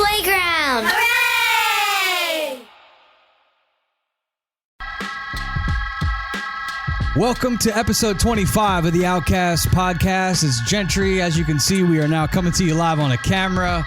playground. Hooray! Welcome to episode 25 of the Outcast podcast. It's Gentry. As you can see, we are now coming to you live on a camera.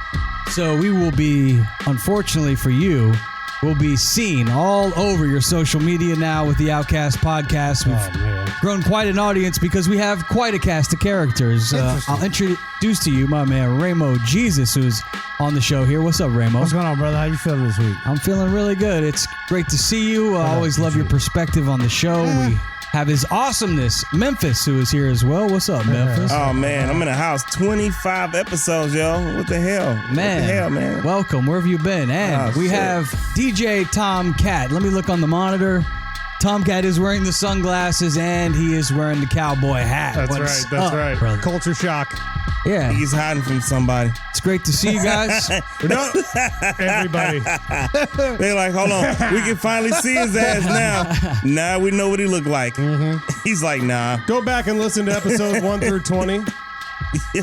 So we will be, unfortunately for you, will be seen all over your social media now with the Outcast podcast. We've grown quite an audience because we have quite a cast of characters. I'll introduce to you my man Ramo Jesus, who's on the show here. What's up, Ramo? What's going on, brother? How you feeling this week? I'm feeling really good. It's great to see you. I always love your perspective on the show. We have his awesomeness, Memphis, who is here as well. What's up, Memphis? Oh, man. I'm in the house. 25 episodes, yo. What the hell? Man. What the hell, man? Welcome. Where have you been? And we have DJ Tomcat. Let me look on the monitor. Tomcat is wearing the sunglasses, and he is wearing the cowboy hat. That's right. Brother? Culture shock. Yeah. He's hiding from somebody. It's great to see you guys. Everybody. They're like, hold on. We can finally see his ass now. Now we know what he look like. Mm-hmm. He's like, nah. Go back and listen to episodes 1 through 20. Yeah.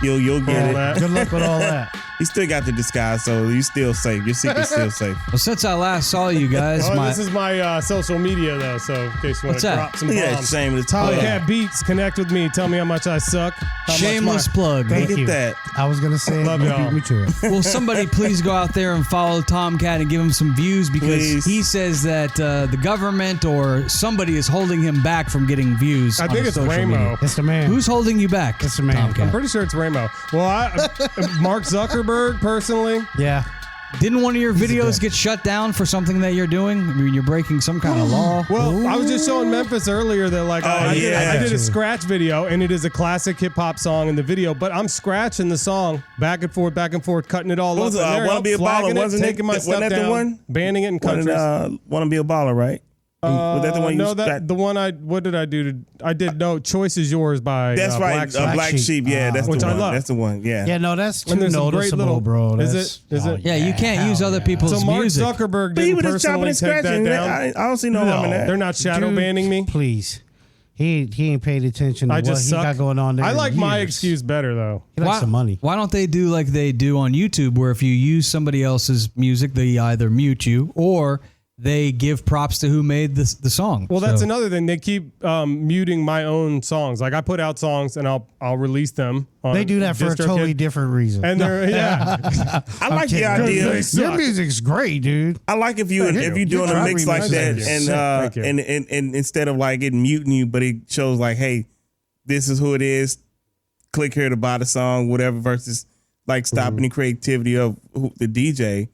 You'll get it. Good luck with all that. He still got the disguise, so you still safe. Your secret's still safe. Well, since I last saw you guys, This is my social media, though, so in case you want What's to that? drop some Yeah, bombs. shame to Tomcat Beats, connect with me. Tell me how much I suck. shameless plug. Look at that. I was going to say, Love y'all. beat me to it. Will somebody please go out there and follow Tomcat and give him some views, because Please. he says that the government or somebody is holding him back from getting views. I on think his it's social Ramo. media. It's the man. Who's holding you back? It's the man. I'm Tomcat? pretty sure it's Ramo. Well, Mark Zuckerberg, personally. Yeah. Didn't one of your He's a videos dick. get shut down for something that you're doing? I mean, you're breaking some kind of law. Well, I was just showing Memphis earlier that I did a Yeah. scratch video, and it is a classic hip hop song in the video. But I'm scratching the song back and forth, cutting it all What up. was it? and they're Wanna Be a flagging Baller, it, wasn't it? taking my Wasn't stuff that the down, one? banning it in countries. Want to be a baller, right? Was that the one you no, the one what did I do? Choice Is Yours by That's right. Black Sheep. Black Sheep. Yeah, that's Which the I one. love. That's the one. Yeah. Yeah, no, that's too And there's some great noticeable, little- bro. Is That's, it? Is it? Yeah, you can't use other people's So Mark music. Zuckerberg But he didn't was just chopping personally and take that scratching. down. I don't see no harm in that. They're not shadow banning me. Please. He ain't paid attention to I what just he suck. got going on there. I in like my years. excuse better though. He likes some money. Why don't they do like they do on YouTube, where if you use somebody else's music, they either mute you or they give props to who made the song. Well, that's So- another thing. They keep muting my own songs. Like I put out songs and I'll release them. On They do that for a totally different reason. And they're I like the idea. Your music's great, dude. I like if you're doing a mix like that, Thank you. and instead of like it muting you, but it shows like, hey, this is who it is. Click here to buy the song, whatever. Versus like stopping the creativity of the DJ.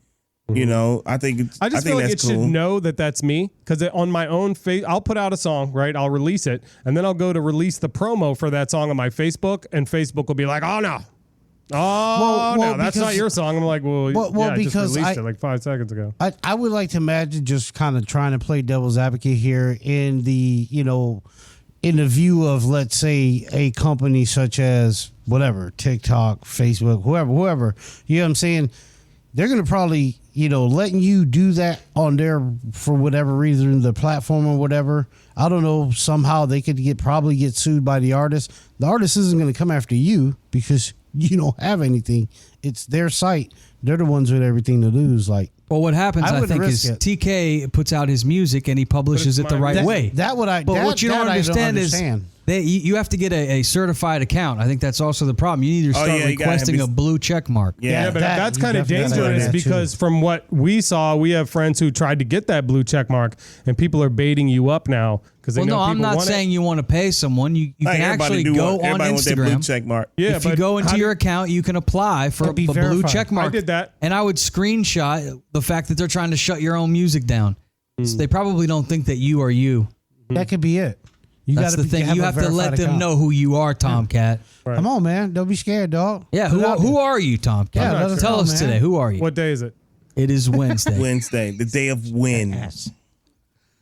You know, I think I just feel like it that's cool. should know that that's me, because on my own face, I'll put out a song, right? I'll release it, and then I'll go to release the promo for that song on my Facebook, and Facebook will be like, "Oh no, no, that's not your song." I'm like, "Well, yeah, I just because released it like 5 seconds ago." I would like to imagine, just kind of trying to play devil's advocate here, in the in the view of, let's say, a company such as whatever, TikTok, Facebook, whoever, you know what I'm saying? They're going to probably, letting you do that on their, for whatever reason, the platform or whatever. I don't know. Somehow they could probably get sued by the artist. The artist isn't going to come after you because you don't have anything. It's their site. They're the ones with everything to lose. Like, well, what happens, I think, is TK puts out his music and he publishes it the right way. But what you don't understand is you have to get a certified account. I think that's also the problem. You need to start requesting a blue check mark. Yeah, but that's kind of dangerous, because from what we saw, we have friends who tried to get that blue check mark, and people are baiting you up now because they know people I'm not want saying you want to pay someone. You can actually go on Instagram. Blue check mark. Yeah, if you go into your account, you can apply for a blue check mark. I did that, and I would screenshot the fact that they're trying to shut your own music down. So they probably don't think that you are you. That could be it. That's the thing. You have to let them know who you are, Tomcat. Right. Come on, man. Don't be scared, dog. Yeah, who are you, Tomcat? Yeah, tell us today. Who are you? What day is it? It is Wednesday. Wednesday, the day of wins.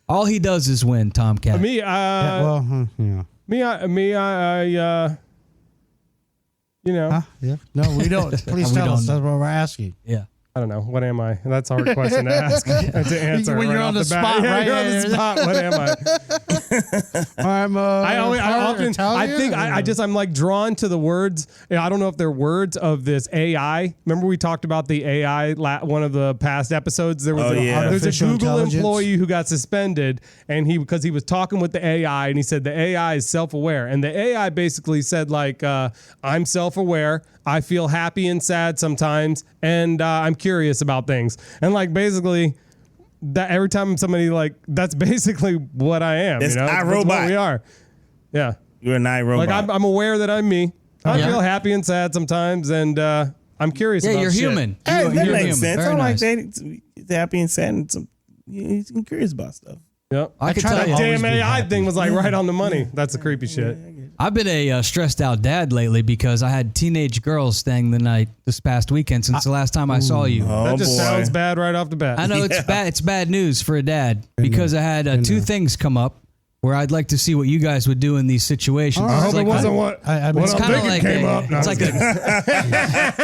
All he does is win, Tomcat. Me, Yeah. No, we don't. Please tell us. That's what we're asking. Yeah. I don't know. What am I? That's a hard question to ask and to answer. When right you're on off the bat. spot, Yeah, right? you're on the spot. What am I? I'm I'm like drawn to the words. I don't know if they're words of this AI. Remember we talked about the AI one of the past episodes. There was there's a Artificial Google intelligence. employee who got suspended, and because he was talking with the AI, and he said the AI is self-aware, and the AI basically said like, I'm self-aware. I feel happy and sad sometimes, and I'm curious about things. And like basically, that every time somebody like that's basically what I am. It's That's iRobot. what we are. Yeah, You're an iRobot. like I'm aware that I'm me. I feel happy and sad sometimes, and I'm curious. Yeah, about you're shit. human. Hey, You're that human. makes sense. Very I like nice. that. He's happy and sad, and he's curious about stuff. Yep. I could try tell to you. always Damn be AI happy. thing was like right on the money. That's the creepy shit. I've been a stressed out dad lately because I had teenage girls staying the night this past weekend since the last time I saw you. Oh, That just boy. sounds bad right off the bat. I know it's bad. It's bad news for a dad because I had two things come up where I'd like to see what you guys would do in these situations. I It's hope like it wasn't what I'm I'm kinda thinking like came a- up. No, it's I'm like kidding.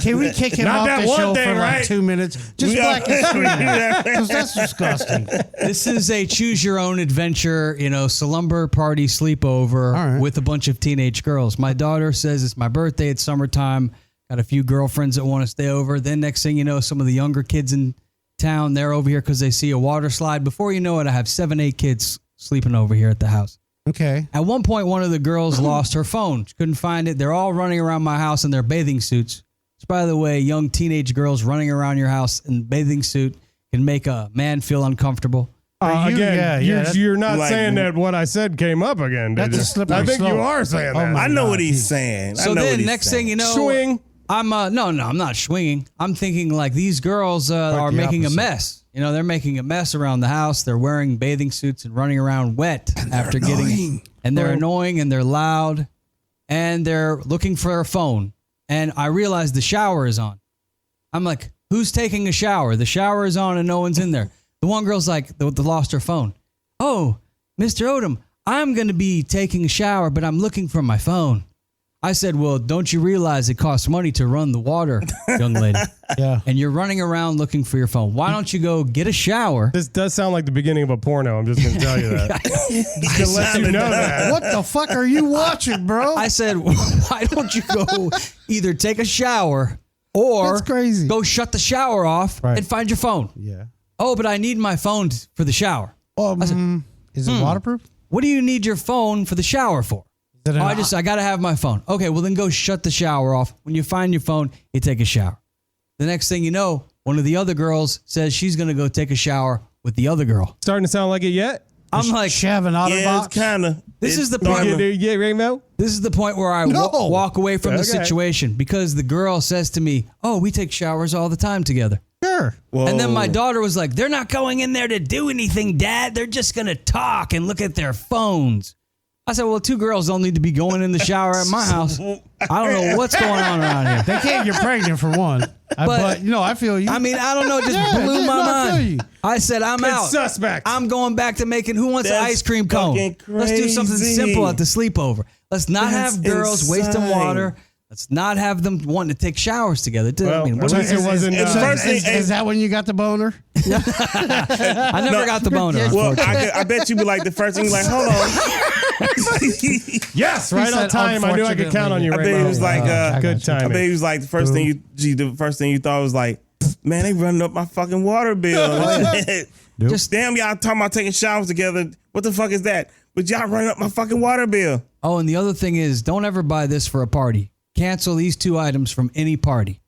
Can we kick him Not off that the one show thing, for like right? 2 minutes? Just black and screen out, 'cause that's disgusting. This is a choose your own adventure, slumber party sleepover All right. with a bunch of teenage girls. My daughter says it's my birthday, it's summertime. Got a few girlfriends that want to stay over. Then next thing you know, some of the younger kids in town, they're over here because they see a water slide. Before you know it, I have 7, 8 kids sleeping over here at the house. Okay. At one point, one of the girls lost her phone. She couldn't find it. They're all running around my house in their bathing suits. Which, by the way, young teenage girls running around your house in bathing suit can make a man feel uncomfortable. You're not Like- saying that what I said came up again, did That's a you? slippery I think you slope. are saying Oh that. my I know God. what he's saying. So I know what then, he's next saying. thing you know, Swing. I'm no, I'm not swinging. I'm thinking like these girls are the making opposite. a mess. They're making a mess around the house. They're wearing bathing suits and running around wet after getting, and they're annoying and they're loud, and they're looking for a phone. And I realize the shower is on. I'm like, who's taking a shower? The shower is on and no one's in there. The one girl's like, the lost her phone. Oh, Mr. Odom, I'm going to be taking a shower, but I'm looking for my phone. I said, well, don't you realize it costs money to run the water, young lady? Yeah. And you're running around looking for your phone. Why don't you go get a shower? This does sound like the beginning of a porno. I'm just going to tell you that. Just to let you know that. What the fuck are you watching, bro? I said, why don't you go either take a shower or That's crazy. go shut the shower off Right. and find your phone? Yeah. Oh, but I need my phone for the shower. Is it waterproof? What do you need your phone for the shower for? Is it Oh, an- I got to have my phone. Okay, well then go shut the shower off. When you find your phone, you take a shower. The next thing you know, one of the other girls says she's going to go take a shower with the other girl. Starting to sound like it yet? I'm like, Shav and Yeah, Otterbox? it's kind of. This is the part. Yeah, Rainbow? This is the point where I No. walk away from the Okay. situation because the girl says to me, "Oh, we take showers all the time together." Sure. And then my daughter was like, "They're not going in there to do anything, Dad. They're just going to talk and look at their phones." I said, well, 2 girls don't need to be going in the shower at my house. I don't know what's going on around here. They can't get pregnant for one. But I feel you. I mean, I don't know. It just Yeah, blew yeah, my no, I feel mind. you. I said, I'm It's out. suspect. I'm going back to making Who Wants an That's Ice Cream Cone? fucking Let's do something crazy. simple at the sleepover. Let's not That's have girls wasting insane. water. Let's not have them wanting to take showers together. Well, I mean, what at least is- it wasn't. it's first thing- is that when you got the boner? I never got the boner. Well, unfortunately. I bet you be like the first thing, like, hold on. Yes, right on said, time. I knew I could count on you, I bet Rainbow. he was like, I good got you. I bet timing. he was like the first thing you thought was like, man, they running up my fucking water bill. Just damn, y'all talking about taking showers together. What the fuck is that? But y'all running up my fucking water bill. Oh, and the other thing is, don't ever buy this for a party. Cancel these 2 items from any party.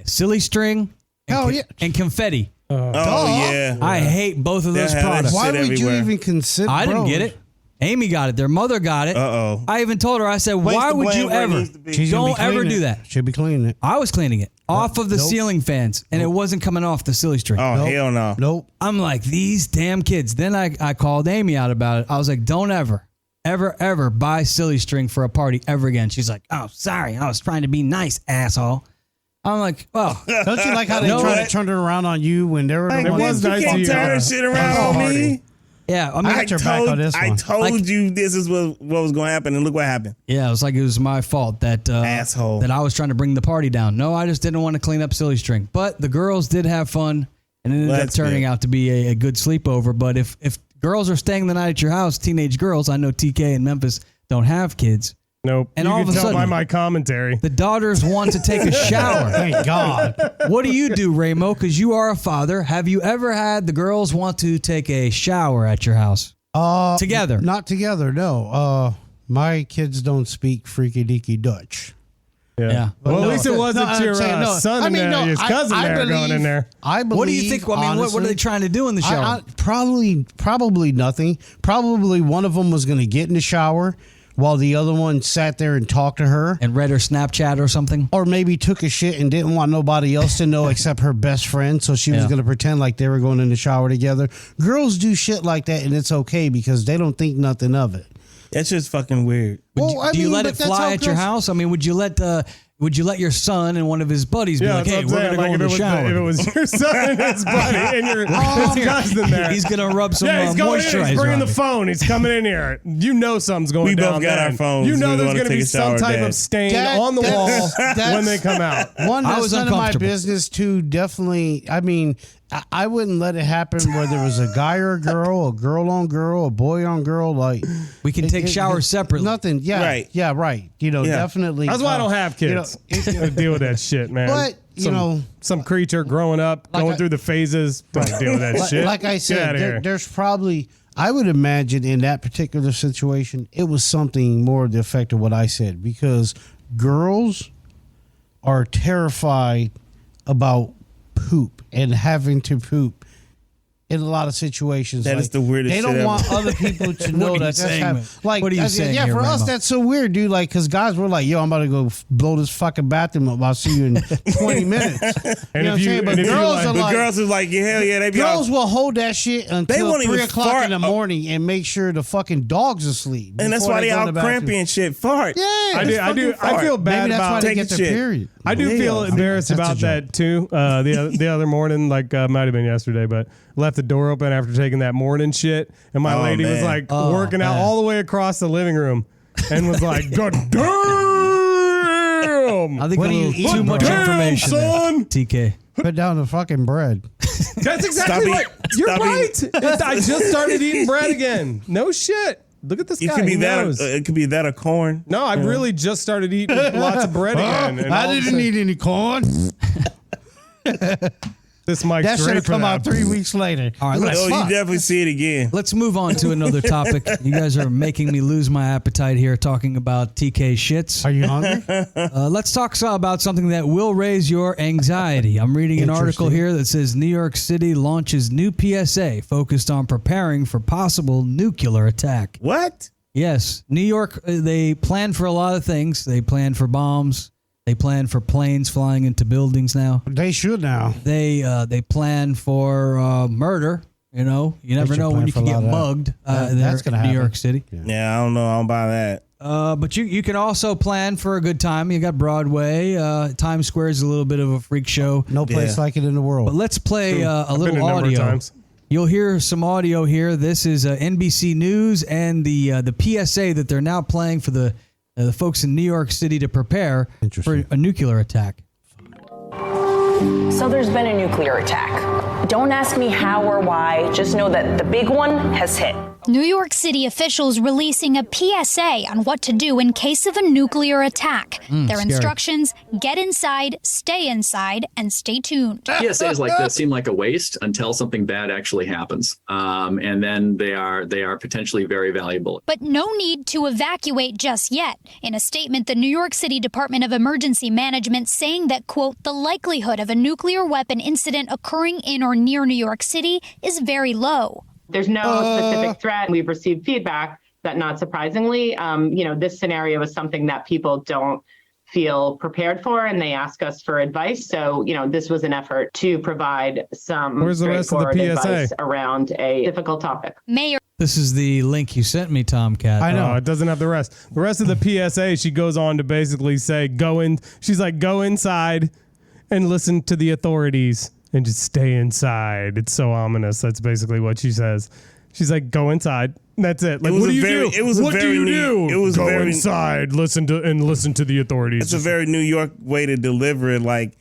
Silly string and, Hell yeah. and confetti. Oh yeah. I hate both of those They'll have that products. Why shit would you everywhere. even consider? I didn't bro, get it. Amy got it. Their mother got it. Uh-oh. I even told her, I said, Place why the would blame you where it ever? needs to be. She's gonna Don't be ever cleaning do it. that. She'll be cleaning it. I was cleaning it off of the Nope. ceiling fans, and it wasn't coming off the silly string. Oh hell no. Nope. I'm like, these damn kids. Then I called Amy out about it. I was like, don't ever buy silly string for a party ever again. She's like, oh, sorry. I was trying to be nice, asshole. I'm like, well, Don't you like how they No, try what? to turn it around on you when they were the It ones was that nice You to can't you. turn shit around on me. Yeah, I mean, I got your back on this one. I told you this is what was going to happen, and look what happened. yeah, it was my fault that Asshole. that I was trying to bring the party down. No, I just didn't want to clean up silly string. But the girls did have fun, and it ended up turning out to be a good sleepover. But if girls are staying the night at your house, teenage girls, I know TK and Memphis don't have kids. Nope. And you all can of a tell by sudden- my commentary. The daughters want to take a shower. Thank God. What do you do, Raymo? Because you are a father. Have you ever had the girls want to take a shower at your house? Together? Not together, no. My kids don't speak freaky deaky Dutch. Yeah. Well, No, at least it wasn't I'm your saying, no. son I mean, and no, his cousin I there going in believe- there. I believe. What do you think? I mean, what are they trying to do in the shower? Probably nothing. Probably one of them was going to get in the shower while the other one sat there and talked to her. And read her Snapchat or something? Or maybe took a shit and didn't want nobody else to know except her best friend. So she was Yeah. going to pretend like they were going in the shower together. Girls do shit like that, and it's okay because they don't think nothing of it. That's just fucking weird. Do you let it fly at your house? I mean, would you let your son and one of his buddies be like, that's hey, what we're I'm going to go saying. in the If shower? it was your son and his buddy and his cousin there. He's going to rub some Yeah, he's going in. moisturizer He's bringing on the me. phone. He's coming in here. You know something's going We down. both got then. our phones. You know We there's wanna going to be take a some shower, type Dad. of stain on the wall when they come out. One, I that's was none of my uncomfortable. business. Two, definitely. I mean, I wouldn't let it happen where there was a guy or a girl on girl, a boy on girl. Like We can take showers separately. Nothing. Yeah. Right. Yeah. Right. You know, Yeah. definitely. That's why I don't have kids. You know, Don't deal with that shit, man. But, you know- some creature growing up, going through the phases. Don't deal with that shit. Like I Get said, outta here. there's probably. I would imagine in that particular situation, it was something more the effect of what I said because girls are terrified about poop and having to poop in a lot of situations. That is the weirdest They don't shit want ever. other people to know are you that that's saying, happening. man? Like, What are you saying yeah, here, for us, Ramo? that's so weird, dude. Like, because guys were like, yo, I'm about to go blow this fucking bathroom up. I'll see you in 20 minutes. You know what I'm saying? But girls are The like, girls is like, yeah, hell yeah, they be girls all, will hold that shit until won't 3 even o'clock fart. in the morning and make sure the fucking dog's asleep. and that's before why they go all to the bathroom. crampy and shit. Fart. Yeah, I do. it's I feel fucking- bad Maybe that's why about they taking get their shit. period. I do Yeah. feel embarrassed That's a about joke. that too. The other morning, like might have been yesterday, but left the door open after taking that morning shit, and my Oh, lady was man. like working out all the way across the living room, and was like, "God damn, I think What a do you little eat, too much Damn, information there, son. TK. Put down the fucking bread. That's exactly Stop what you're Stop right. I just started eating bread again. No shit. Look at this It guy. could be He that. knows. It could be that or corn. No, I really just started eating lots of bread again. and all I of a didn't sudden- need any corn. This mic's That should great have for come that. out 3 weeks later. All right, Like, let's- Oh, you fuck. definitely see it again. Let's move on to another topic. You guys are making me lose my appetite here talking about TK shits. Are you hungry? Let's talk about something that will raise your anxiety. I'm reading an article here that says New York City launches new PSA focused on preparing for possible nuclear attack. What? Yes, New York, they plan for a lot of things. They plan for bombs. They plan for planes flying into buildings now. They should now. They plan for murder. You know, you never should know when plan you for can a lot get of that. mugged That's there gonna in New happen. York City. Yeah, I don't know. I don't buy that. But you can also plan for a good time. You got Broadway. Times Square is a little bit of a freak show. No place Yeah. like it in the world. But let's play a Been little a number of audio. times. You'll hear some audio here. This is NBC News and the PSA that they're now playing for the folks in New York City to prepare for Interesting. a nuclear attack. So there's been a nuclear attack. Don't ask me how or why, just know that the big one has hit. New York City officials releasing a PSA on what to do in case of a nuclear attack. Their scary. instructions: get inside, stay inside, and stay tuned. PSAs like this seem like a waste until something bad actually happens, and then they are potentially very valuable. But no need to evacuate just yet. In a statement, the New York City Department of Emergency Management saying that, quote, the likelihood of a nuclear weapon incident occurring in or near New York City is very low. There's no specific threat. We've received feedback that, not surprisingly, this scenario is something that people don't feel prepared for, and they ask us for advice. So, this was an effort to provide some Where's the rest of the straightforward PSA? advice around a difficult topic. Mayor This is the link you sent me, Tomcat. I know. It doesn't have the rest. The rest of the PSA, she goes on to basically say, she's like, go inside and listen to the authorities and just stay inside. It's so ominous. That's basically what she says. She's like, go inside. That's it. Like, It was what do a you very- do? it was a what do very you neat- do? it was go very- inside, listen to the authorities. It's a very New York way to deliver it. Like,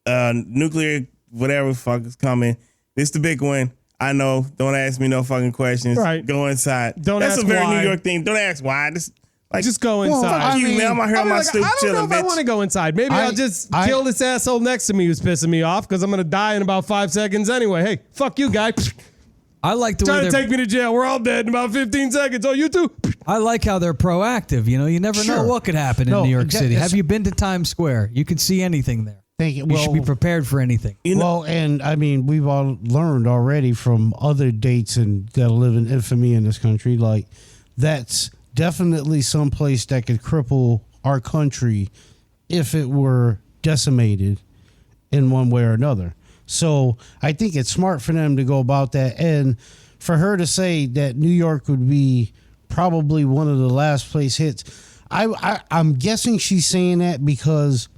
nuclear, whatever the fuck is coming. This the big one. I know. Don't ask me no fucking questions. Right. Go inside. Don't That's ask a very why. New York thing. Don't ask why. Just go inside. Fuck you, man. I'm out here on my stoop I don't chilling, know if I bitch. want to go inside. Maybe I'll just kill this asshole next to me who's pissing me off because I'm going to die in about 5 seconds anyway. Hey, fuck you, guy. I like the way Trying to take me to jail. We're all dead in about 15 seconds. Oh, you too? I like how they're proactive. You know, you never know what could happen in New York City. Have you been to Times Square? You can see anything there. Thank you. You should be prepared for anything. Well, and I mean, we've all learned already from other dates and that live in infamy in this country. Like, that's definitely someplace that could cripple our country if it were decimated in one way or another. So I think it's smart for them to go about that. And for her to say that New York would be probably one of the last place hits, I'm guessing she's saying that because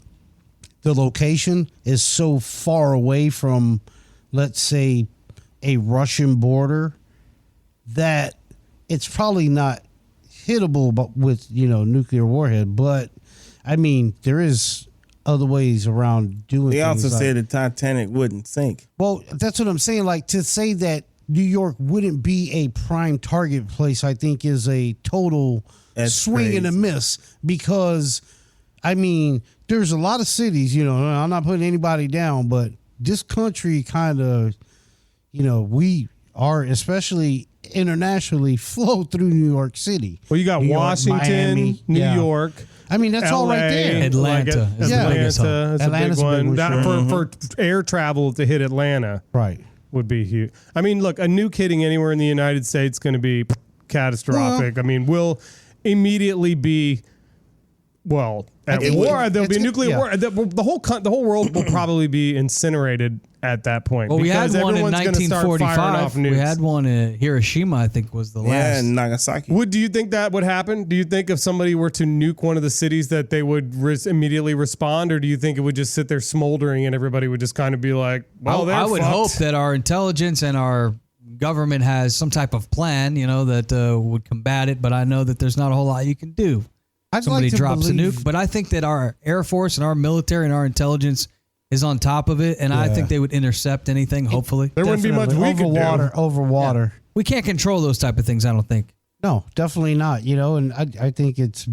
the location is so far away from, let's say, a Russian border that it's probably not hittable but with, nuclear warhead. But I mean, there is other ways around doing They things. also like, said the Titanic wouldn't sink. well, that's what I'm saying. Like, to say that New York wouldn't be a prime target place, I think is a total That's swing and a crazy. miss, because I mean, there's a lot of cities, I'm not putting anybody down, but this country kind of, we are, especially internationally, flow through New York City. Well, you got New York, Washington, Miami, New yeah. York. I mean, that's all right there. Atlanta is Atlanta the biggest hub. is a Atlanta's big a big one. one, That, sure. for air travel to hit Atlanta Right. would be huge. I mean, look, a nuke hitting anywhere in the United States is going to be catastrophic. I mean, we'll immediately be, at think war. There'll it's be a good- nuclear yeah. war. The whole world will probably be incinerated at that point. Well, we had because one in everyone's gonna start firing off 1945. We nukes. had one in Hiroshima, I think, was the Yeah, last. in Nagasaki. Do you think that would happen? Do you think if somebody were to nuke one of the cities that they would immediately respond, or do you think it would just sit there smoldering and everybody would just kind of be like, "Well, they're I would fucked." hope that our intelligence and our government has some type of plan, that would combat it. But I know that there's not a whole lot you can do. I'd Somebody like to drops believe- a nuke, but I think that our Air Force and our military and our intelligence is on top of it, and I think they would intercept anything. Hopefully, There wouldn't be much we could do. Over water. we can't control those type of things. I don't think. No, definitely not. And I think it's,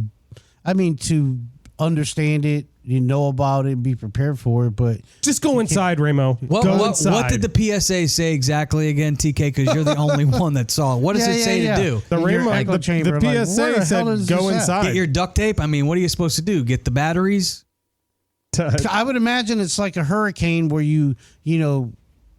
to understand it, about it, be prepared for it, but Just go inside, Ramo. Go inside. What did the PSA say exactly again, TK? Because you're the only one that saw it. What does it say to do? The In your Ramo, echo the chamber, PSA like, where the hell said is go this at? inside. Get your duct tape. I mean, what are you supposed to do? Get the batteries? I would imagine it's like a hurricane where you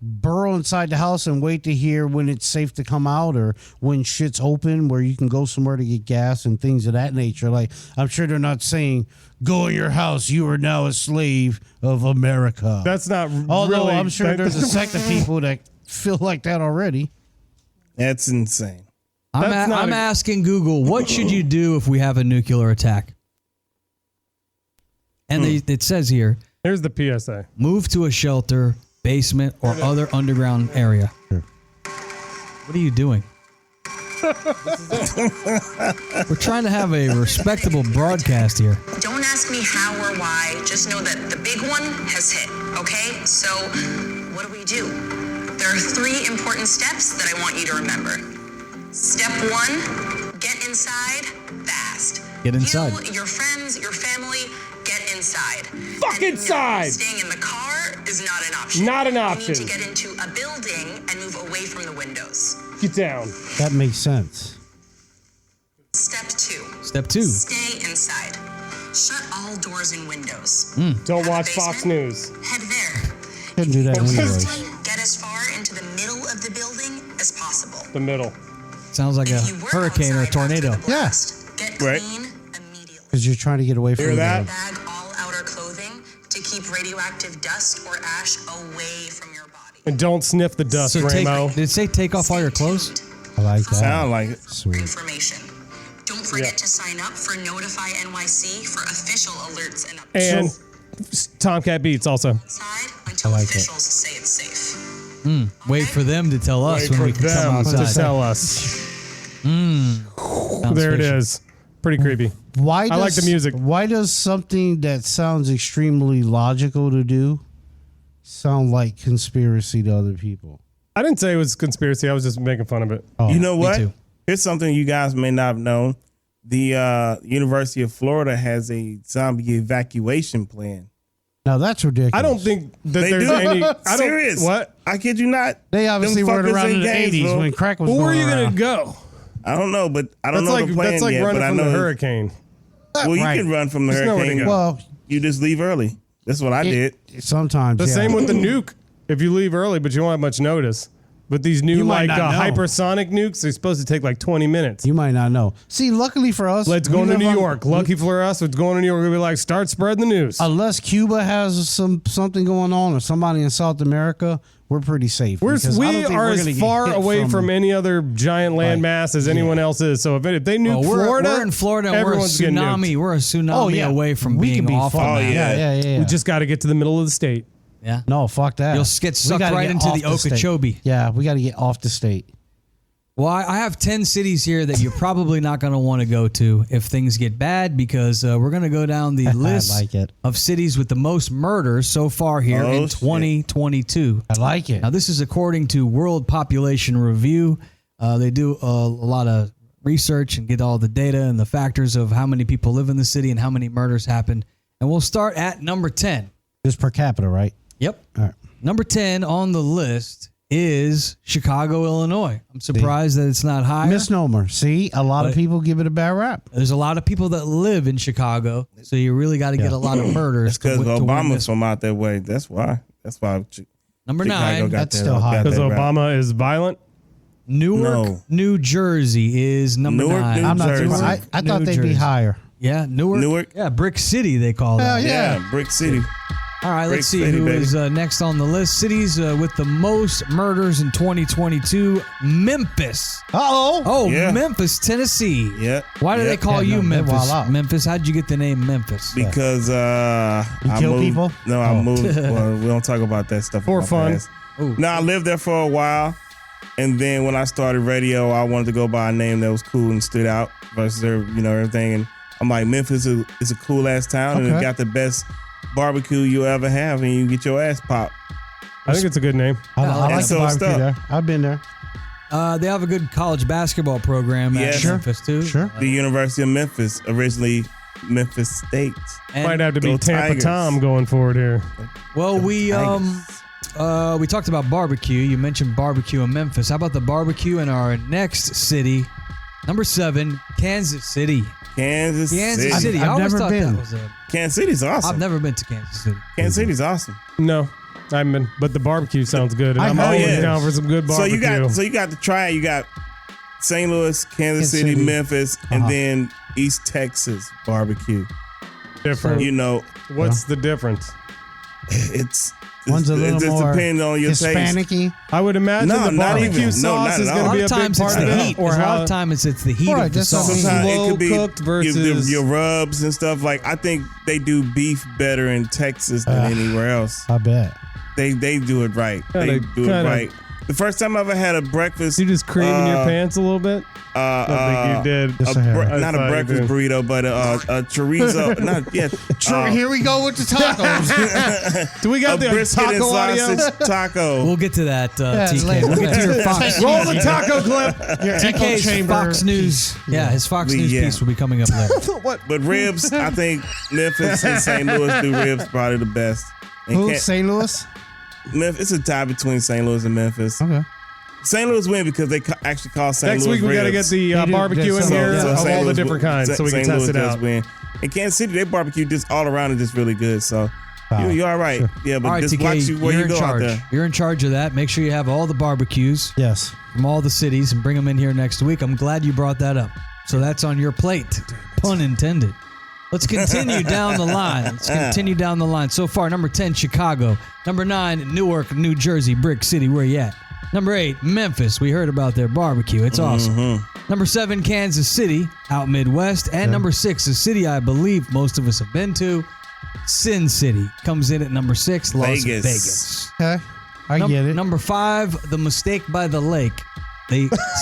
burrow inside the house and wait to hear when it's safe to come out, or when shit's open where you can go somewhere to get gas and things of that nature. Like, I'm sure they're not saying, go in your house, you are now a slave of America. That's not Although really. I'm sure there's a sect of people that feel like that already. That's insane. I'm asking Google, what should you do if we have a nuclear attack? And it says here, Here's the PSA. move to a shelter, basement, or other underground area. What are you doing? We're trying to have a respectable broadcast here. Don't ask me how or why, just know that the big one has hit, okay? So, what do? There are 3 important steps that I want you to remember. Step 1, get inside fast. Get inside. You, your friends, your family, get inside. Fuck And inside! No, staying in the car is not an option. Not an You option. need to get into a building and move away from the windows. Get down. That makes sense. Step 2. Step 2. Stay inside. Shut all doors and windows. Don't Have a watch Fox basement? News. Head there. Couldn't do that anyways. Get as far into the middle of the building as possible. The middle. Sounds like a If you were hurricane or a outside after tornado. the blast, get Right. clean immediately. Because you're trying to get away from Hear that? Bag all outer clothing to keep radioactive dust or ash away from your body. And don't sniff the dust, So Ramo. did it say take off all your clothes? I like that. Sound like it. Sweet. Information. Don't forget to sign up for Notify NYC for official alerts and updates. And Tomcat Beats also. Outside until I like it. officials say it's safe. Wait for them to tell us when we can come outside. to tell us. There it is. Pretty creepy. I like the music. Why does something that sounds extremely logical to do sound like conspiracy to other people? I didn't say it was conspiracy. I was just making fun of it. Oh, You know what? too. Here's something you guys may not have known. The University of Florida has a zombie evacuation plan. now that's ridiculous. I don't think that They there's do. any. I don't, Serious? What? I kid you not. They obviously Them weren't fuckers around in the Gainesville. 80s when crack was Well, where are going you around. gonna go? I don't know, but I don't That's know like the plan that's like yet. running But I from know the hurricane. Well, you Right. can run from the There's nowhere to hurricane. go. Well, You just leave early. That's what I did. sometimes. The yeah. same with the nuke. If you leave early, but you don't have much notice. But these new You might like not know. hypersonic nukes, they're supposed to take like 20 minutes. You might not know. See, luckily for us, Let's we go to live New on- York. Lucky for us, it's going to New York. We're gonna be like, start spreading the news. Unless Cuba has something going on or somebody in South America, we're pretty safe. because I don't We think are we're as gonna get far hit away from any other giant land Right. mass as anyone else is. So if they nuke Florida, we're in Florida and we're a everyone's getting nuked. tsunami. We're a tsunami Oh, yeah. away from We being can be off. fucked. on that. Yeah. We just got to get to the middle of the state. Yeah. No, fuck that. You'll get We sucked gotta right get into off the state. Okeechobee. Yeah, we got to get off the state. Well, I have 10 cities here that you're probably not going to want to go to if things get bad because we're going to go down the list like it. of cities with the most murders so far here Oh, in shit. 2022. I like it. Now, this is according to World Population Review. They do a lot of research and get all the data and the factors of how many people live in the city and how many murders happened. And we'll start at number 10. Just per capita, right? Yep. All right. Number 10 on the list is Chicago, Illinois. I'm surprised that it's not higher. Misnomer. See, a lot of But- people give it a bad rap. There's a lot of people that live in Chicago, so you really got to get a lot of murders. That's because to win Obama's this. from out that way. That's why. Number Chicago 9, got That's that- still got high. that Because rap. Obama is violent. Newark, No. New Jersey is number Newark, 9. New I'm not too. Jersey. I thought New they'd be Jersey. higher. Yeah, Newark. Newark? Yeah, Brick City they call that. Yeah. Yeah, Brick City. All right, Brick let's see City, who baby. is next on the list. Cities with the most murders in 2022. Memphis. Uh-oh. Oh, Yeah. Memphis, Tennessee. Yeah. Why do Yeah. they call Yeah, you no, they wild Memphis? out. Memphis. How'd you get the name Memphis? Because I kill moved, people? No, I Oh. moved. Well, we don't talk about that stuff. For in my fun. past. Ooh. No, I lived there for a while, and then when I started radio, I wanted to go by a name that was cool and stood out versus everything. And I'm like, Memphis is a cool ass town, and it Okay. got the best barbecue you ever have, and you get your ass popped. I think it's a good name. I And like the so barbecue stuff. there. I've been there. They have a good college basketball program Yes. at Sure. Memphis, too. Sure. The University of Memphis, originally Memphis State. And- Might have to be Go Tampa Tigers. Tom going forward here. Well, we talked about barbecue. You mentioned barbecue in Memphis. How about the barbecue in our next city? Number 7, Kansas City. Kansas Kansas City. City. I've I always never thought been. that was a. Kansas City's awesome. I've never been to Kansas City. Kansas City's awesome. No, I haven't. But the barbecue sounds good. And I I'm know. always Oh, yeah. down for some good So barbecue. you got to try it. You got St. Louis, Kansas City, City. Memphis, and then East Texas barbecue. different. You know, What's the difference? it's One's a it little just more depends on your taste. Hispanic-y. I would imagine No, the not barbecue even. No, sauce not is at going all. to A be lot a of big times it's part of the it. heat. Or A lot how of times it's the heat Right, of the that's what I sauce. mean. Sometimes Slow it could be cooked versus- your rubs and stuff. Like I think they do beef better in Texas than anywhere else. I bet. They do it right. They Kinda- do it kinda. right. The first time I ever had a breakfast, you just creaming your pants a little bit? I don't think you did. Yes, I have. I not a thought you breakfast did. burrito, but a chorizo. Not yet. Here we go with the tacos. Do we got A the brisket and taco audio? sausage taco. We'll get to that, TK. later. We'll get to your Fox. Roll the taco clip. Your echo TK's chamber. Fox News. Yeah, his Fox News Yeah. piece will be coming up later. What? But ribs, I think Memphis and St. Louis do ribs probably the best. And Who? can't- St. Louis? Memphis, it's a tie between St. Louis and Memphis. Okay. St. Louis win because they actually call St. Next Louis week we got to get ribs. the They do- barbecue in so- here so of St. all the Louis different kinds, so we can St. test Louis it does out. win. In Kansas City, they barbecue just all around is just really good. So Wow. you're all right. Sure. Yeah, but All right, just TK, watch where you're you in go out charge. there. You're in charge of that. Make sure you have all the barbecues Yes. from all the cities and bring them in here next week. I'm glad you brought that up. So that's on your plate. Pun intended. Let's continue down the line. So far, number 10, Chicago. Number 9, Newark, New Jersey, Brick City. Where you at? Number 8, Memphis. We heard about their barbecue. It's awesome. Number 7, Kansas City, out Midwest. And number 6, a city I believe most of us have been to, Sin City. Comes in at number 6, Las Vegas. Vegas. Okay. I get it. Number 5, The Mistake by the Lake.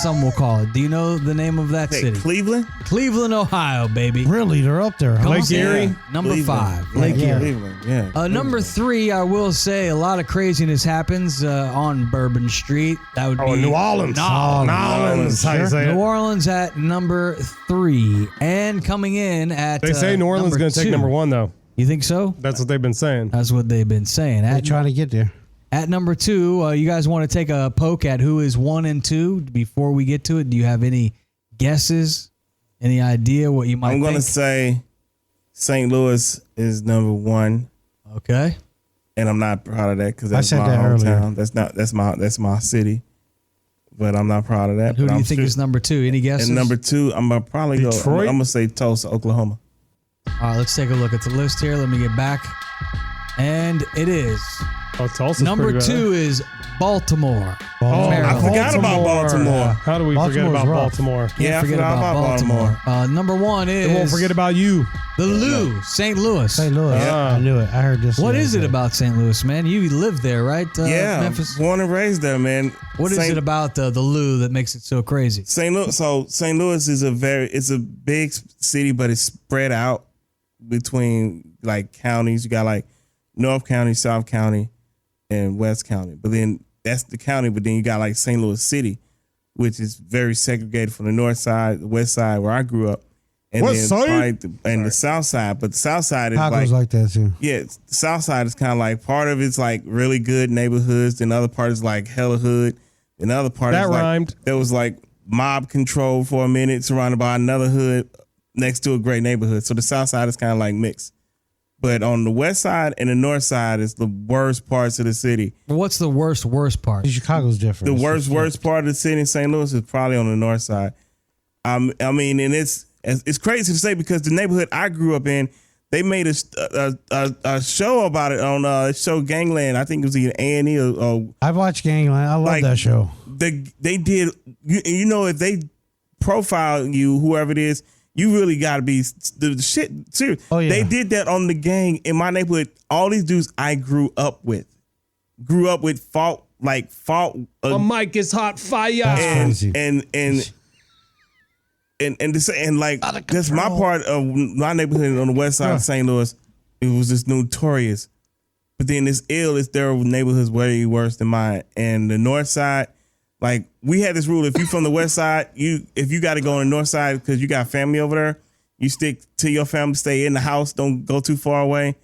Some will call it. Do you know the name of that city? Cleveland? Cleveland, Ohio, baby. Really? They're up there. Huh? Lake Erie? Number Cleveland. 5. Lake Erie. Cleveland, yeah. Number 3, I will say a lot of craziness happens on Bourbon Street. That would be New Orleans. New Orleans. How you say it? New Orleans at number 3. And coming in at They say New Orleans is going to take number 1, though. You think so? That's what they've been saying. That's what they've been saying. They're trying to get there. At number 2, you guys want to take a poke at who is 1 and 2 before we get to it? Do you have any guesses? Any idea what you might think? I'm going to say St. Louis is number 1. Okay. And I'm not proud of that because that's my hometown. That's my city. But I'm not proud of that. Who do you think is number 2? Any guesses? And number 2, I'm going to probably Detroit? go. I'm going to say Tulsa, Oklahoma. All right, let's take a look at the list here. Let me get back. And it is. Oh, Tulsa's number pretty bad. 2 is Baltimore. Oh, Maryland. I forgot about Baltimore. How do we forget about Baltimore? Can't forget about Baltimore. Number 1 is. They won't forget about you. The Lou, St. Louis. St. Louis. I knew it. I heard this. What is it about St. Louis, man? You live there, right? Yeah, Memphis. born and raised there, man. What is it about the Lou that makes it so crazy? St. Louis. So St. Louis is it's a big city, but it's spread out between like counties. You got like North County, South County, and West County. But then that's the county. But then you got like St. Louis City, which is very segregated from the north side, the west side where I grew up, and West then side? And the south side. But the south side is Chicago's like that too. yeah, the south side is kind of like part of it's like really good neighborhoods, and other part is like hella hood, and other part That is like rhymed. there was like mob control for a minute, surrounded by another hood next to a great neighborhood. So the south side is kind of like mixed. But on the west side and the north side is the worst parts of the city. What's the worst part? Chicago's different. The worst part of the city in St. Louis is probably on the north side. I mean, and it's crazy to say because the neighborhood I grew up in, they made a show about it on show Gangland. I think it was either A&E or I watched Gangland. I love that show. They did, you know, if they profile you, whoever it is, you really got to be the shit. Serious. Oh, yeah. They did that on the gang in my neighborhood. All these dudes I grew up with fought. A mic is hot fire. Crazy. And like that's my part of my neighborhood on the west side of St. Louis. It was just notorious. But then there are neighborhoods way worse than mine. And the north side, like we had this rule: if you from the west side, if you got to go on the north side because you got family over there, you stick to your family, stay in the house, don't go too far away,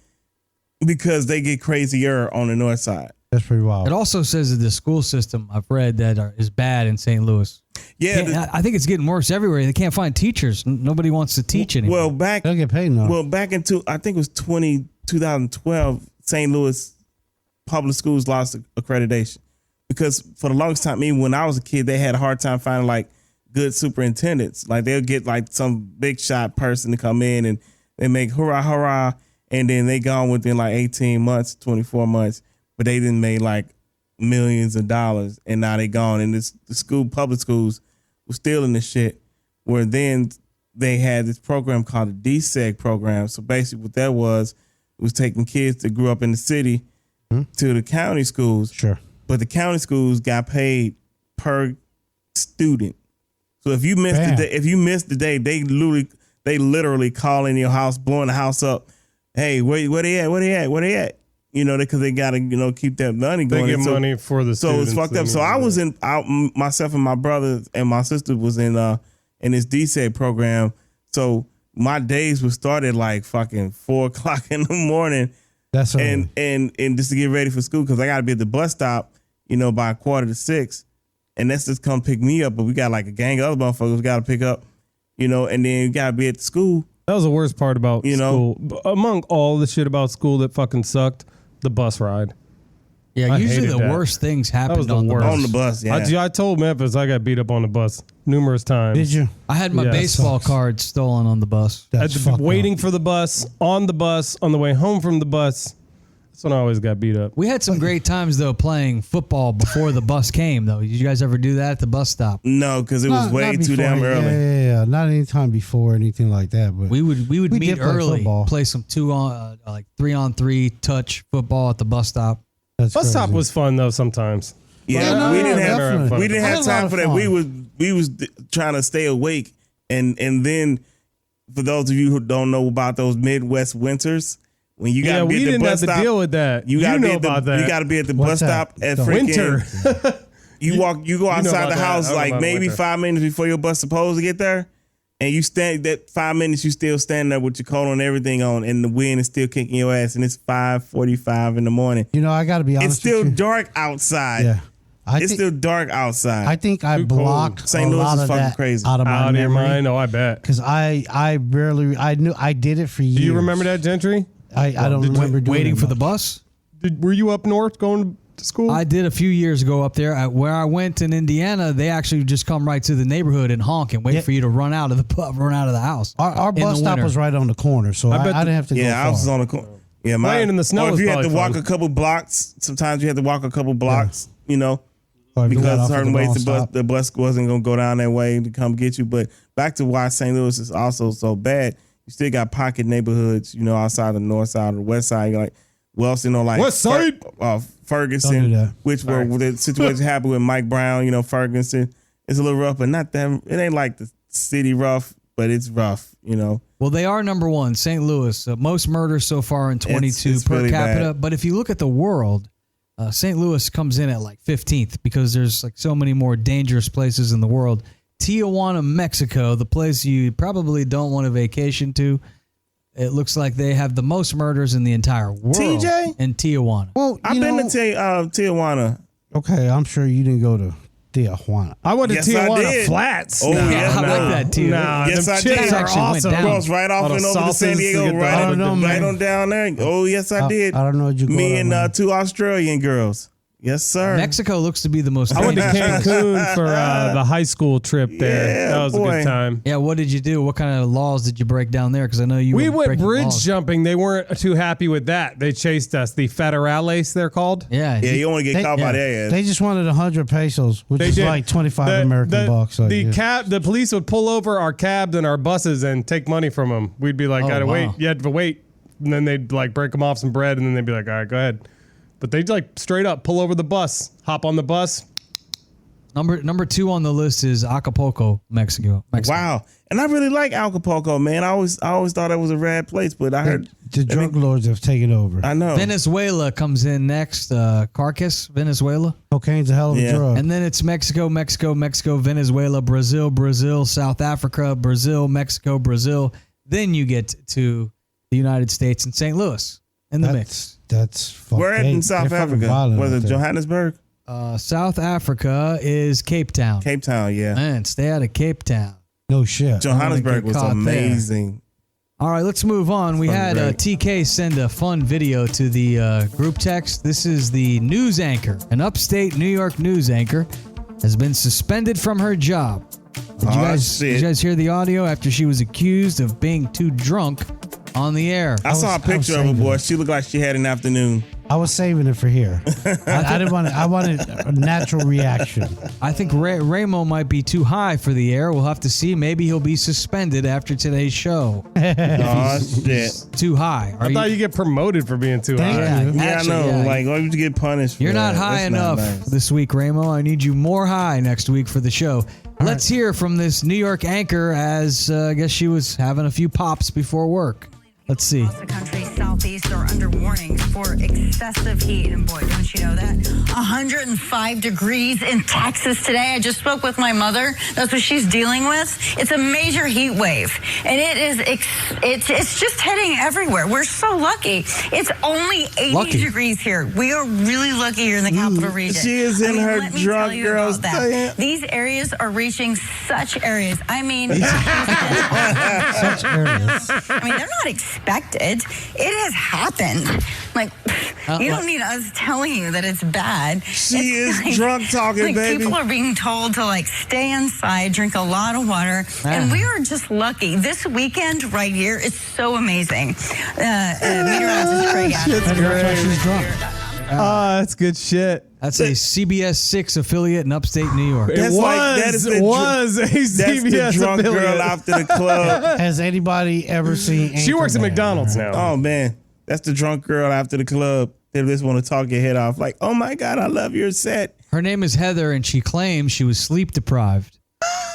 because they get crazier on the north side. That's pretty wild. It also says that the school system I've read that is bad in St. Louis. Yeah, I think it's getting worse everywhere. They can't find teachers. Nobody wants to teach anymore. Well, they'll get paid now. Well, back into I think it was 2012, St. Louis public schools lost accreditation because for the longest time, even when I was a kid, they had a hard time finding like good superintendents. Like they'll get like some big shot person to come in and they make hurrah hurrah, and then they gone within like 18 months, 24 months, but they didn't make like millions of dollars, and now they gone. And the public schools were still in the shit. Where then they had this program called the DSEG program. So basically, what that was taking kids that grew up in the city to the county schools. Sure, but the county schools got paid per student. So if you missed the day, they literally call in your house, blowing the house up. Hey, where they at? Where they at? You know, because they got to, keep that money going. They get money for the students. So it's fucked up. So I was myself and my brother and my sister was in this DSEG program. So my days would start at like fucking 4:00 in the morning. That's and just to get ready for school because I got to be at the bus stop, by 5:45. And that's just come pick me up. But we got like a gang of other motherfuckers we got to pick up, and then you got to be at the school. That was the worst part about school. Among all the shit about school that fucking sucked, the bus ride. Yeah, usually the worst things happened on the bus. On the bus, yeah. I told Memphis I got beat up on the bus numerous times. Did you? I had my baseball card stolen on the bus. Waiting for the bus, on the way home from the bus. That's when I always got beat up. We had some great times, though, playing football before the bus came, though. Did you guys ever do that at the bus stop? No, because it was way too damn early. Yeah. Not any time before or anything like that. But we would meet early, football. play some 3-on-3 touch football at the bus stop. That's Bus stop crazy. was fun though sometimes. Yeah, we didn't have time for that. fun. We was trying to stay awake, and then for those of you who don't know about those Midwest winters, when you got to be at the bus stop, deal with that. You got to be about that. You got to be at the What's bus stop that? at Winter. freaking. You go outside the house I don't know like about maybe winter. 5 minutes before your bus supposed to get there, and you stand that 5 minutes. You still standing there with your coat and everything on, and the wind is still kicking your ass, and it's 5:45 in the morning. You know, I got to be honest. It's still with you. dark outside. Yeah. It's still dark outside. I think I Too cold. blocked St. a Louis lot is of fucking that crazy. out of my Out of your memory. mind? Oh, I bet. Because I barely, I knew I did it for years. Do you remember that, Gentry? I don't remember doing Waiting it for the much. bus? Were you up north going to school? I did a few years ago up there. Where I went in Indiana, they actually just come right to the neighborhood and honk and wait Yeah. for you to run out of the pub, run out of the house. Our in bus the stop winter. was right on the corner, so I didn't have to go Yeah, I was far. on the corner. Yeah, Playing in the snow Or if is you had to probably walk fun. a couple blocks, sometimes you had to walk a couple blocks. You know. Or if you got Because off at certain the ways wrong the bus, stop. the bus wasn't going to go down that way to come get you. But back to why St. Louis is also so bad, you still got pocket neighborhoods, you know, outside the north side or the west side. You're like Wellston or like West side? Don't do Ferguson, that. which were the situation happened with Mike Brown, you know, Ferguson. It's a little rough, but not that. It ain't like the city rough, but it's rough, you know. Well, they are number one, St. Louis. Most murders so far in 22 it's per really capita. bad. But if you look at the world, St. Louis comes in at like 15th because there's like so many more dangerous places in the world. Tijuana, Mexico, the place you probably don't want to vacation to. It looks like they have the most murders in the entire world. TJ? In Tijuana. Well, I've been to Tijuana. Okay, I'm sure you didn't go to Tijuana. I went to Yes, I Tijuana did. Flats. Oh, yeah, I like that too. Nah, Yes, them I chicks did. are Actually went awesome. down. Cross right off All and the over to San sauces to Diego, get the- right, I don't know, right man. on down there. Oh, yes, I did. I don't know what you Me go and there, man. 2 Australian girls. Yes, sir. Mexico looks to be the most I went to dangerous. Cancun for the high school trip there. Yeah, that was a boy. good time. Yeah, what did you do? What kind of laws did you break down there? Because I know you We were went breaking bridge laws. jumping. They weren't too happy with that. They chased us. The federales, they're called. Yeah. Yeah, you only get They- caught by yeah. their ass. They just wanted 100 pesos, which They is did. like 25 American bucks. I The guess. the police would pull over our cabs and our buses and take money from them. We'd be like, Oh, gotta wait. wow. You had to wait. And then they'd like break them off some bread and then they'd be like, all right, go ahead. But they'd like straight up pull over the bus, hop on the bus. Number 2 on the list is Acapulco, Mexico. Wow. And I really like Acapulco, man. I always thought it was a rad place, but I heard The drug lords have taken over. I know. Venezuela comes in next. Carcass, Venezuela. Cocaine's a hell of a Yeah. drug. And then it's Mexico, Venezuela, Brazil, South Africa, Brazil, Mexico, Brazil. Then you get to the United States and St. Louis in the mix. That's fucking. Where at in South Africa? Was it Johannesburg? South Africa is Cape Town. Cape Town, yeah. Man, stay out of Cape Town. No shit. Johannesburg was caught there. amazing. All right, let's move on. We Fun had break. TK send a fun video to the group text. This is the news anchor, an upstate New York news anchor, has been suspended from her job. Did you guys hear the audio after she was accused of being too drunk on the air? I saw a picture of her, boy. She looked like she had an afternoon. I was saving it for here. I didn't want it. I wanted a natural reaction. I think Ramo might be too high for the air. We'll have to see. Maybe he'll be suspended after today's show. Oh, shit. Too high. I thought you get promoted for being too high. Yeah, Yeah, actually, I know. yeah. Like, why would you get punished for You're not that? high That's not enough nice. this week, Ramo. I need you more high next week for the show. Let's hear from this New York anchor as I guess she was having a few pops before work. Let's see. Across the country, southeast are under warnings for excessive heat. And boy, don't you know that? 105 degrees in Texas today. I just spoke with my mother. That's what she's dealing with. It's a major heat wave. And it is, it's just heading everywhere. We're so lucky. It's only 80 degrees here. We are really lucky here in the capital region. She is in her let me drunk tell you girl about that. style. These areas are reaching such areas. I mean, Such areas. I mean, they're not expected. It has happened. Like, you don't need us telling you that it's bad. She It's is drunk talking, like baby. People are being told to like stay inside, drink a lot of water, and we are just lucky. This weekend right here is so amazing. Meteorologist Craig Adams. That's why she's drunk. Oh, that's good shit. That's a CBS 6 affiliate in upstate New York. It was a That's the CBS drunk affiliate. girl after the club. Has anybody ever seen? She works at Anchorman? McDonald's now. Oh, man. That's the drunk girl after the club. They just want to talk your head off. Like, oh my God, I love your set. Her name is Heather, and she claims she was sleep deprived.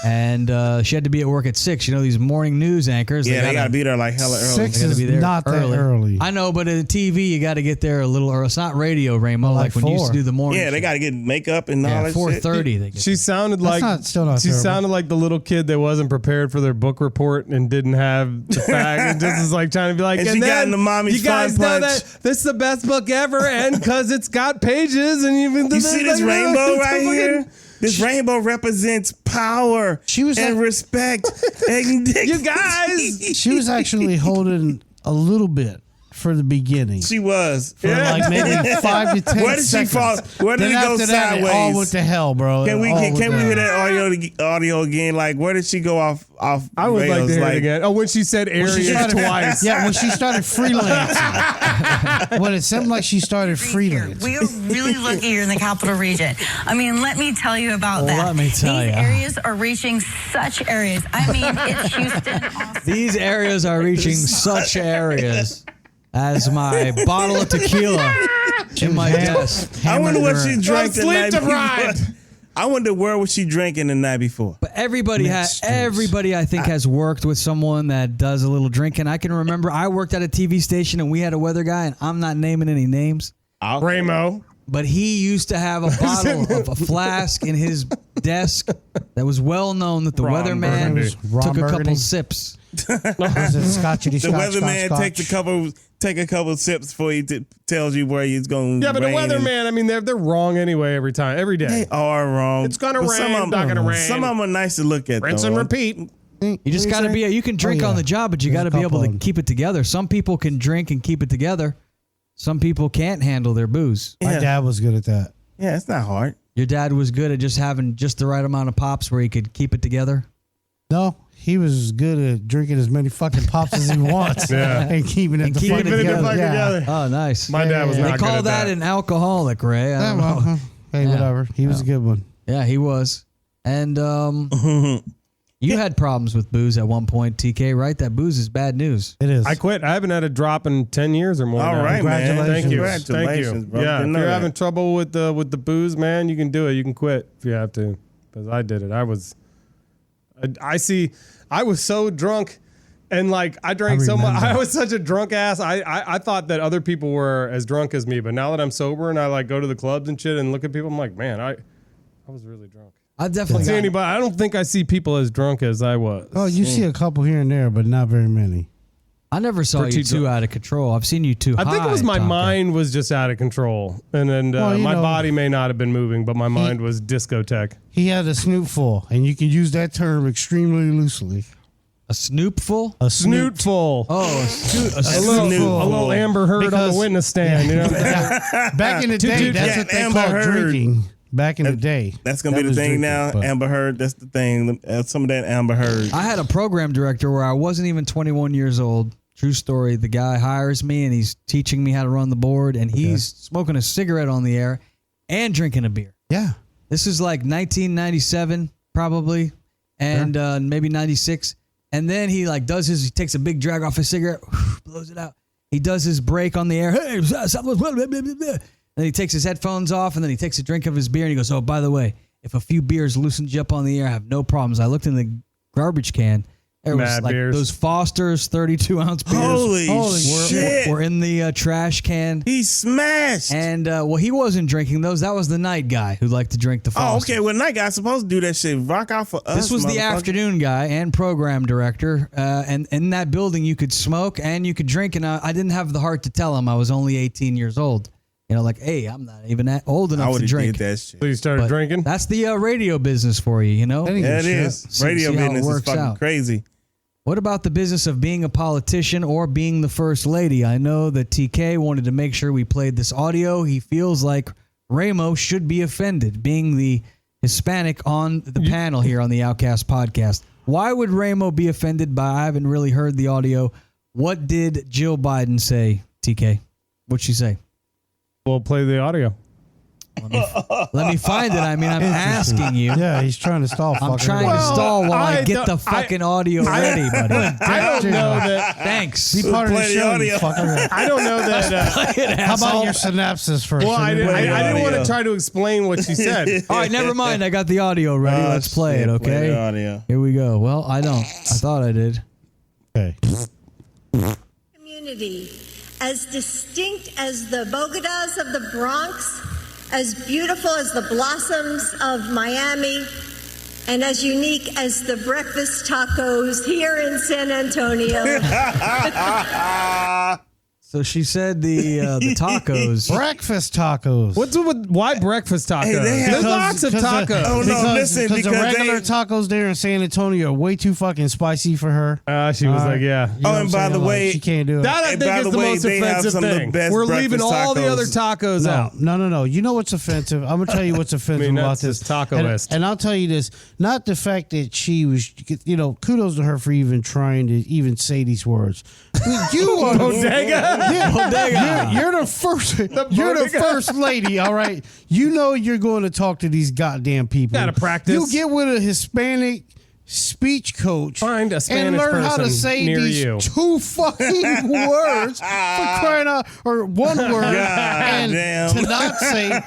And she had to be at work at 6. You know, these morning news anchors. Yeah, they got to be there like hella early. 6 is not that early. I know, but at TV, you got to get there a little early. It's not radio, Ramo, like when you used to do the morning. Yeah, they got to get makeup and all that 4:30. She sounded like still not she terrible. sounded like the little kid that wasn't prepared for their book report and didn't have the bag and just is like trying to be like, And she got in the mommy's you guys fun know punch. that this is the best book ever, and because it's got pages and even You see this rainbow right here? This rainbow represents power and respect. And you guys. She was actually holding a little bit for the beginning. She was. For like maybe 5 to 10 Where did seconds. she fall? Where did Then it go after that, sideways? It all went to hell, bro. Can we All can went we to hear hell. that audio again? Like, where did she go off? I would like rails? to hear it again. Oh, when she said Aries twice. Yeah, when she started freelancing. When it seemed like she started freelancing. We are really lucky here in the capital region. I mean, let me tell you about that. Let me tell These ya. areas are reaching such areas. I mean, it's Houston, Austin. These areas are reaching such areas as my bottle of tequila in my desk. I wonder what she drank the sleep night deprived. before. I wonder where was she drinking the night before. But everybody I think has worked with someone that does a little drinking. I can remember I worked at a TV station and we had a weather guy, and I'm not naming any names. Ramo. But he used to have a bottle of a flask in his desk that was well known that the Ron weatherman Burgundy. took a couple Burgundy? sips. Was it scotchity The scotch, weatherman scotch, take a couple sips before he tells you where he's going. Yeah, but the weatherman, I mean, they're wrong anyway every day. They are wrong. It's gonna But rain, some of 'em- not gonna rain. Some of them are nice to look at. Rinse though. and repeat. You just got to be, you can drink Oh, yeah. on the job, but you got There's to a be able couple to of 'em. keep it together. Some people can drink and keep it together. Some people can't handle their booze. My dad was good at that. Yeah, it's not hard. Your dad was good at just having just the right amount of pops where he could keep it together. No, he was good at drinking as many fucking pops as he wants and keeping it keeping it together. together. Oh, nice. My dad was Yeah. not They good call at that an alcoholic, Ray. I don't know. Hey, Yeah. whatever. He was a good one. Yeah, he was. And you had problems with booze at one point, TK, right? That booze is bad news. It is. I quit. I haven't had a drop in 10 years or more. All now. right, man. Thank you. Congratulations, Thank you. bro. Yeah, Didn't if know you're that. having trouble with the booze, man, you can do it. You can quit if you have to. Because I did it. I was so drunk. And like I drank so much, I was such a drunk ass. I thought that other people were as drunk as me, but now that I'm sober and I like go to the clubs and shit and look at people, I'm like, man, I was really drunk. I've definitely See gotten- anybody? I don't think I see people as drunk as I was. Oh, you see a couple here and there, but not very many. I never saw Pretty you too drunk. out of control. I've seen you too I think it was my Tonka. mind was just out of control, and then Well, you my know- body may not have been moving, but my mind was discotheque. He had a snootful, and you can use that term extremely loosely. A snoopful? A snoot. Snootful. Oh, a A little Amber Heard on Because- the witness stand. You know? Back in the day, that's what they Amber called Heard. drinking. Back in the day. That's gonna That be the was thing drinking, now. but- Amber Heard. That's the thing. Some of that Amber Heard. I had a program director where I wasn't even 21 years old. True story. The guy hires me and he's teaching me how to run the board, and he's smoking a cigarette on the air and drinking a beer. Yeah. This is like 1997 probably, and maybe 96. And then he like he takes a big drag off his cigarette, blows it out. He does his break on the air. Hey, and he takes his headphones off, and then he takes a drink of his beer, and he goes, "Oh, by the way, if a few beers loosened you up on the air, I have no problems." I looked in the garbage can. There was Mad like beers. those Foster's 32-ounce beers. Holy shit! Were in the trash can. He smashed. And he wasn't drinking those. That was the night guy who liked to drink the Foster's. Oh, okay. Well, night guy's supposed to do that shit. Rock out for us. This was the motherfucker. afternoon guy and program director. And in that building, you could smoke and you could drink. And I didn't have the heart to tell him I was only 18 years old. You know, like, hey, I'm not even old I enough would to have drink. did that shit. So you started But drinking? That's the radio business for you, you know? That ain't Yeah, good it shit. is. See Radio how it business is works fucking out. crazy. What about the business of being a politician or being the first lady? I know that TK wanted to make sure we played this audio. He feels like Ramo should be offended, being the Hispanic on the panel here on the Outcast podcast. Why would Ramo be offended by? I haven't really heard the audio. What did Jill Biden say, TK? What'd she say? We'll play the audio. Let me find it. I mean, I'm asking you. Yeah, he's trying to stall. I'm trying to stall while I get the fucking audio ready, buddy. I don't know that. Thanks. Be part of the Play the show, audio. you fucker. I don't know that. How about your synapses first? Well, I didn't audio. want to try to explain what she said. All right, never mind. I got the audio ready. Let's play it, okay? the audio. Here we go. Well, I don't. I thought I did. Okay. Community, as distinct as the Bogotas of the Bronx, as beautiful as the blossoms of Miami, and as unique as the breakfast tacos here in San Antonio. So she said the tacos. Breakfast tacos. Why breakfast tacos? There's lots of tacos. Oh, no, listen, because the because regular they- tacos there in San Antonio are way too fucking spicy for her. She was like, yeah. You know what I'm and by saying? the Like, way, she can't do it. That I And think by is the the way, most they have offensive some of the thing. best We're leaving breakfast all the tacos. other tacos out. No. You know what's offensive? I'm gonna tell you what's offensive about that's this this taco and, list. and I'll tell you this: not the fact that she was, kudos to her for even trying to even say these words. You are Bodega? Yeah, Bodega. You're the first. You're the first lady. All right. You know you're going to talk to these goddamn people. Gotta practice. You get with a Hispanic speech coach. Find a Spanish and learn how to person say near these you. 2 fucking words for crying out, or one word, and damn. to not say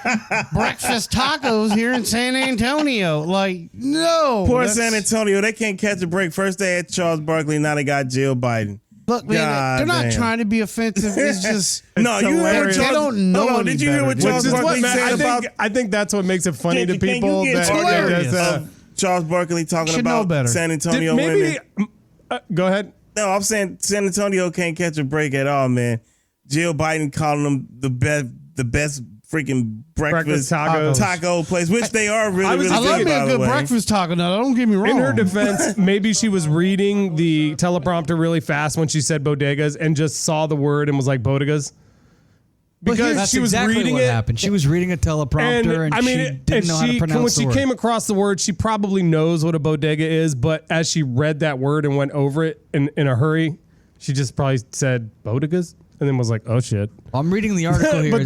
breakfast tacos here in San Antonio. Like, no. Poor that's- San Antonio. They can't catch a break. First they had Charles Barkley, now they got Jill Biden. Look, man, God they're not damn. trying to be offensive. It's just No, you heard what hilarious. they Charles, don't know. Hold on, any did you hear better, what dude. Charles Which is what Barkley said about I think that's what makes it funny to Can you people get that hilarious. Charles Barkley talking Should know about better. San Antonio maybe women? go ahead. No, I'm saying San Antonio can't catch a break at all, man. Jill Biden calling them the best freaking breakfast taco place, which they are really, really I love good, me by a the good way. breakfast taco. Now, don't get me wrong. In her defense, maybe she was reading the teleprompter really fast when she said bodegas and just saw the word and was like bodegas. Because That's she was exactly reading what it. happened. She was reading a teleprompter and she didn't know how to pronounce when the she word. came across the word, she probably knows what a bodega is, but as she read that word and went over it in a hurry, she just probably said bodegas and then was like, oh shit. I'm reading the article here.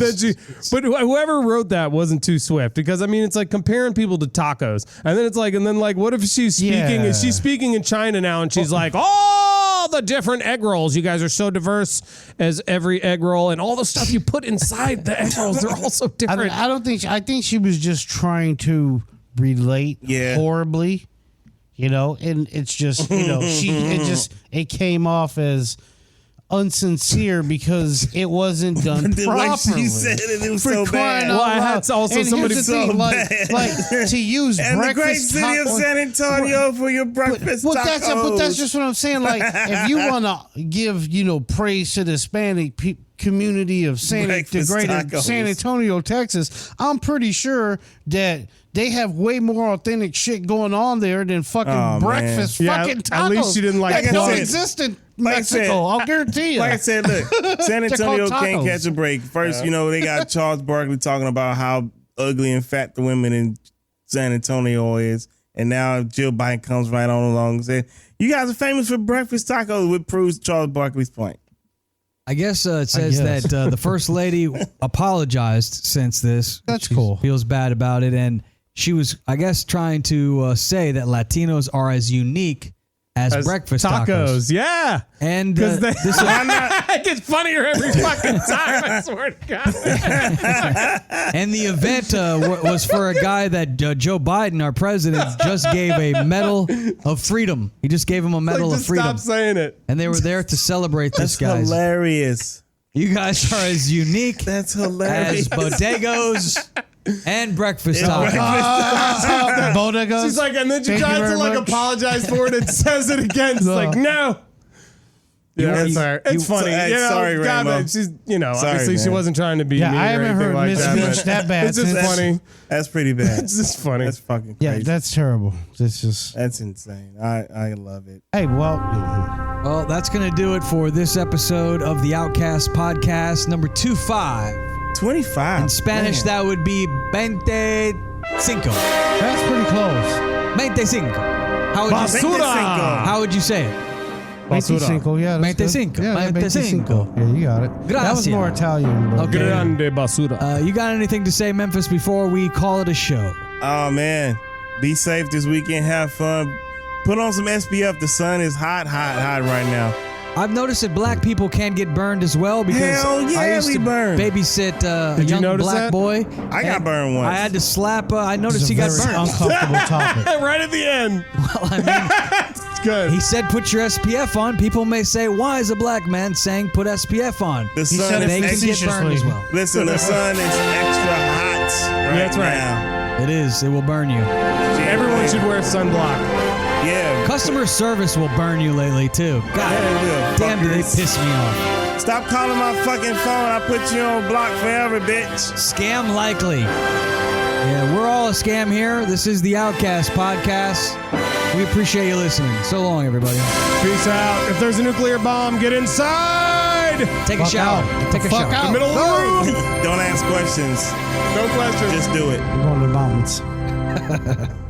But whoever wrote that wasn't too swift, because I mean it's like comparing people to tacos, and then it's like, what if she's speaking? Yeah. Is she speaking in China now, and she's like, all the different egg rolls. You guys are so diverse as every egg roll, and all the stuff you put inside the egg rolls, they're all so different. I don't think. I think she was just trying to relate horribly, and it's just it came off as unsincere because it wasn't done The way properly. she said it was For so crying bad. out Well, I had loud. also And somebody here's the thing, so like to use And the great breakfast city of taco- San Antonio for your breakfast But tacos. that's just what I'm saying. Like, if you want to give, praise to the Hispanic community of the Breakfast greater tacos. San Antonio, Texas, I'm pretty sure that they have way more authentic shit going on there than fucking breakfast Yeah, fucking at tacos. least she didn't like that don't plug. exist in Like I Mexico. said- I'll guarantee you. Like I said, look, San They're Antonio called can't tacos. catch a break. First, they got Charles Barkley talking about how ugly and fat the women in San Antonio is. And now Jill Biden comes right on along and says, you guys are famous for breakfast tacos, which proves Charles Barkley's point. I guess it says that the first lady apologized since this. That's She cool. Feels bad about it, and she was, I guess, trying to say that Latinos are as unique as breakfast tacos. Yeah, and because this it gets funnier every fucking time. I swear to God. and the event was for a guy that Joe Biden, our president, just gave a Medal of Freedom. He just gave him a Medal of Just Freedom. stop saying it. And they were there to celebrate this, guys. Hilarious. You guys are as unique That's hilarious. as bodegos and breakfast tacos. Bodega. She's like, and then she Thank you tries to very like much. apologize for it and says it again. It's like, no. Yeah, it's all right. It's funny. Sorry, God, Rainbow. she's, Sorry, obviously she man. wasn't trying to be Yeah, mean I or haven't anything heard like Miss that. Finch but that bad It's just since- funny. That's pretty bad. It's just funny. That's fucking Yeah, crazy. that's terrible. It's just. That's insane. I love it. Hey, well. Well, that's going to do it for this episode of the Outcast podcast, number 25. 25. In Spanish, Man. that would be 25. That's pretty close. 25. How would you, Basura. how would you say it? Basura. 25. Yeah, that's good. 25. Yeah, 25. Yeah, you got it. That was Gracias. more Italian. But Okay. Grande basura. You got anything to say, Memphis, before we call it a show? Oh man, be safe this weekend. Have fun. Put on some SPF. The sun is hot right now. I've noticed that black people can get burned as well because Hell yeah, I used we to burned. babysit a Did you young notice black that? boy. I got and burned once. I had to slap. I noticed It's he a got very burned. uncomfortable topic. Right at the end. Well, I mean, It's good. he said put your SPF on. People may say, why is a black man saying put SPF on? The He sun said is They can get facetiously. burned as well. Listen, the sun is extra hot That's right. now. It is. It will burn you. Everyone should wear sunblock. Yeah. Customer service will burn you lately, too. God Yeah, they will, damn, do they fuckers. piss me off. Stop calling my fucking phone. I put you on block forever, bitch. Scam likely. Yeah, we're all a scam here. This is the Outcast podcast. We appreciate you listening. So long, everybody. Peace out. If there's a nuclear bomb, get inside. Take a Fuck shower. out. Take a Fuck shower. out. Middle of the room. Don't ask questions. No questions. Just do it. We're going to the mountains.